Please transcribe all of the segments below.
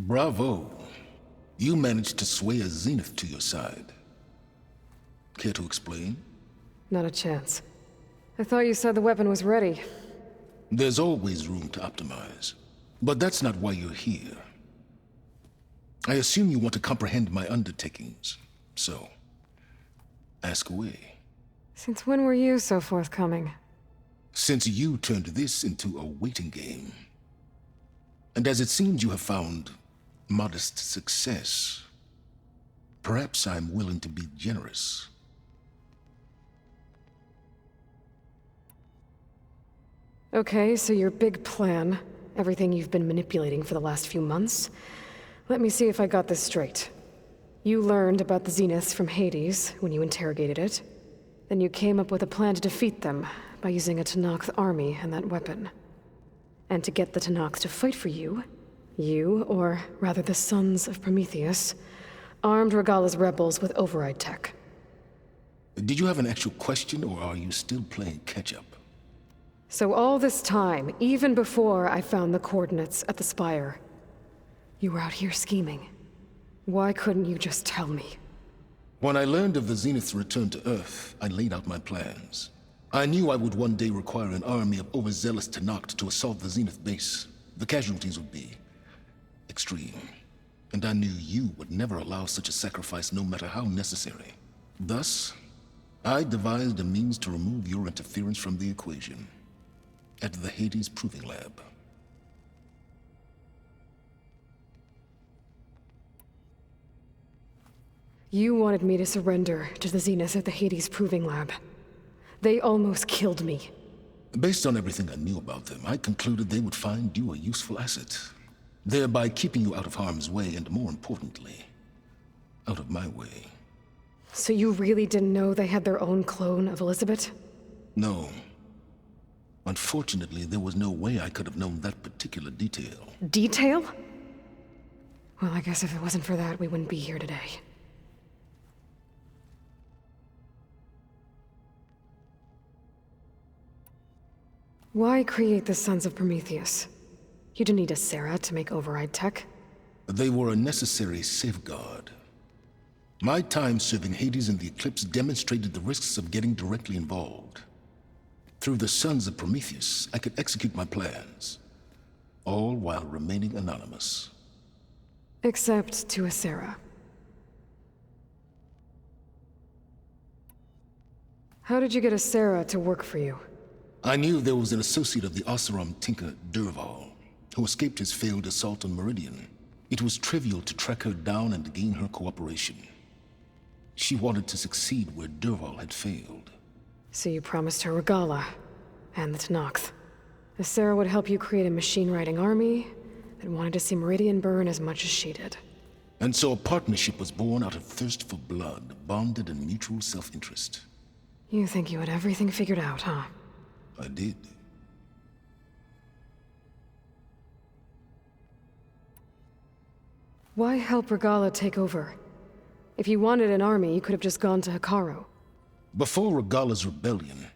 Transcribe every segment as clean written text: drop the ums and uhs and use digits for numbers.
Bravo. You managed to sway a Zenith to your side. Care to explain? Not a chance. I thought you said the weapon was ready. There's always room to optimize. But that's not why you're here. I assume you want to comprehend my undertakings. So, ask away. Since when were you so forthcoming? Since you turned this into a waiting game. And as it seems you have found modest success, perhaps I'm willing to be generous. Okay, so your big plan, everything you've been manipulating for the last few months. Let me see if I got this straight. You learned about the Zeniths from Hades when you interrogated it. Then you came up with a plan to defeat them by using a Tenakth army and that weapon. And to get the Tenakth to fight for you, or rather the Sons of Prometheus, armed Regalla's rebels with override tech. Did you have an actual question, or are you still playing catch-up? So all this time, even before I found the coordinates at the Spire, you were out here scheming. Why couldn't you just tell me? When I learned of the Zenith's return to Earth, I laid out my plans. I knew I would one day require an army of overzealous Tenakth to assault the Zenith base. The casualties would be extreme. And I knew you would never allow such a sacrifice, no matter how necessary. Thus, I devised a means to remove your interference from the equation. At the Hades Proving Lab. You wanted me to surrender to the Zeniths at the Hades Proving Lab. They almost killed me. Based on everything I knew about them, I concluded they would find you a useful asset, thereby keeping you out of harm's way and, more importantly, out of my way. So you really didn't know they had their own clone of Elizabeth? No. Unfortunately, there was no way I could have known that particular detail. Detail? Well, I guess if it wasn't for that, we wouldn't be here today. Why create the Sons of Prometheus? You didn't need a Sarah to make override tech. They were a necessary safeguard. My time serving Hades and the Eclipse demonstrated the risks of getting directly involved. Through the Sons of Prometheus, I could execute my plans, all while remaining anonymous. Except to Asera. How did you get Asera to work for you? I knew there was an associate of the Oseram tinker, Dervahl, who escaped his failed assault on Meridian. It was trivial to track her down and gain her cooperation. She wanted to succeed where Dervahl had failed. So you promised her Regalla, and the Tenakth. Asera would help you create a machine-riding army that wanted to see Meridian burn as much as she did. And so a partnership was born out of thirst for blood, bonded in mutual self-interest. You think you had everything figured out, huh? I did. Why help Regalla take over? If you wanted an army, you could have just gone to Hekarro. Before Regalla's rebellion,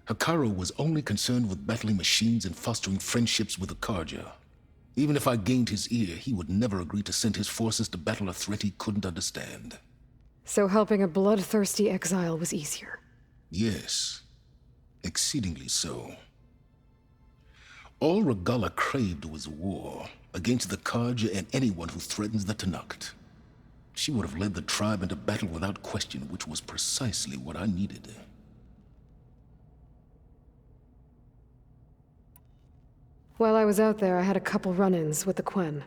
Hekarro was only concerned with battling machines and fostering friendships with the Carja. Even if I gained his ear, he would never agree to send his forces to battle a threat he couldn't understand. So helping a bloodthirsty exile was easier? Yes. Exceedingly so. All Regalla craved was war against the Carja and anyone who threatens the Tenakth. She would have led the tribe into battle without question, which was precisely what I needed. While I was out there, I had a couple run-ins with the Quen.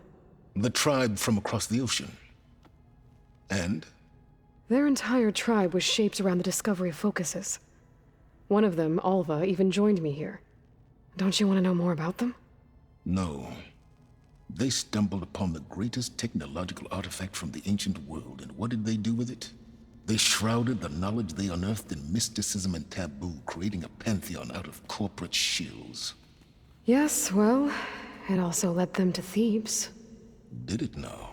The tribe from across the ocean. And? Their entire tribe was shaped around the discovery of focuses. One of them, Alva, even joined me here. Don't you want to know more about them? No. They stumbled upon the greatest technological artifact from the ancient world, and what did they do with it? They shrouded the knowledge they unearthed in mysticism and taboo, creating a pantheon out of corporate shills. Yes, well, it also led them to Thebes. Did it now?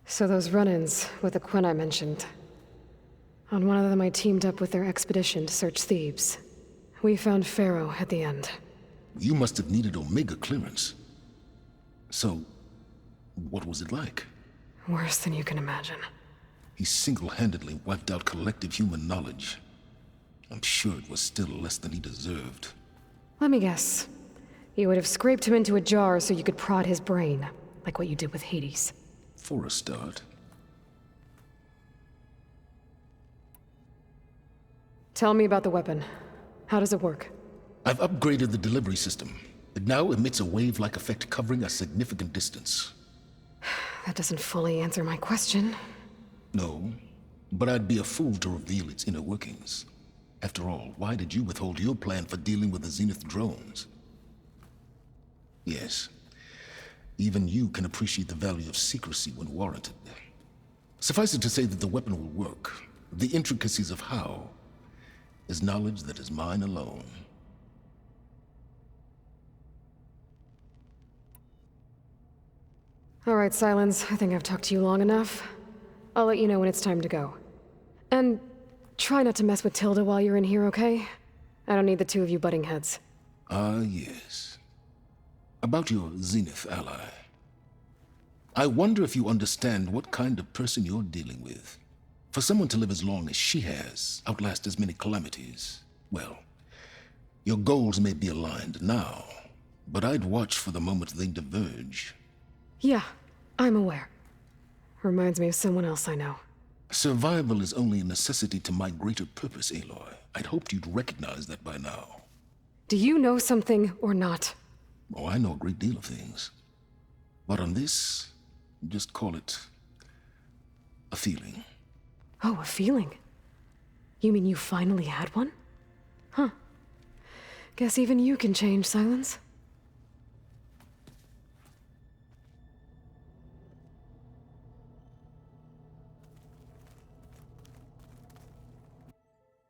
So those run-ins with the Quen I mentioned. On one of them I teamed up with their expedition to search Thebes. We found Pharaoh at the end. You must have needed Omega clearance. So, what was it like? Worse than you can imagine. He single-handedly wiped out collective human knowledge. I'm sure it was still less than he deserved. Let me guess. You would have scraped him into a jar so you could prod his brain, like what you did with Hades. For a start. Tell me about the weapon. How does it work? I've upgraded the delivery system. It now emits a wave-like effect covering a significant distance. That doesn't fully answer my question. No, but I'd be a fool to reveal its inner workings. After all, why did you withhold your plan for dealing with the Zenith drones? Yes, even you can appreciate the value of secrecy when warranted. Suffice it to say that the weapon will work. The intricacies of how is knowledge that is mine alone. All right, Silence. I think I've talked to you long enough. I'll let you know when it's time to go. And try not to mess with Tilda while you're in here, okay? I don't need the two of you butting heads. Ah, yes. About your Zenith ally. I wonder if you understand what kind of person you're dealing with. For someone to live as long as she has, outlast as many calamities, well, your goals may be aligned now, but I'd watch for the moment they diverge. Yeah, I'm aware. Reminds me of someone else I know. Survival is only a necessity to my greater purpose, Aloy. I'd hoped you'd recognize that by now. Do you know something or not? Oh, I know a great deal of things. But on this, just call it a feeling. Oh, a feeling. You mean you finally had one? Huh. Guess even you can change, Silence.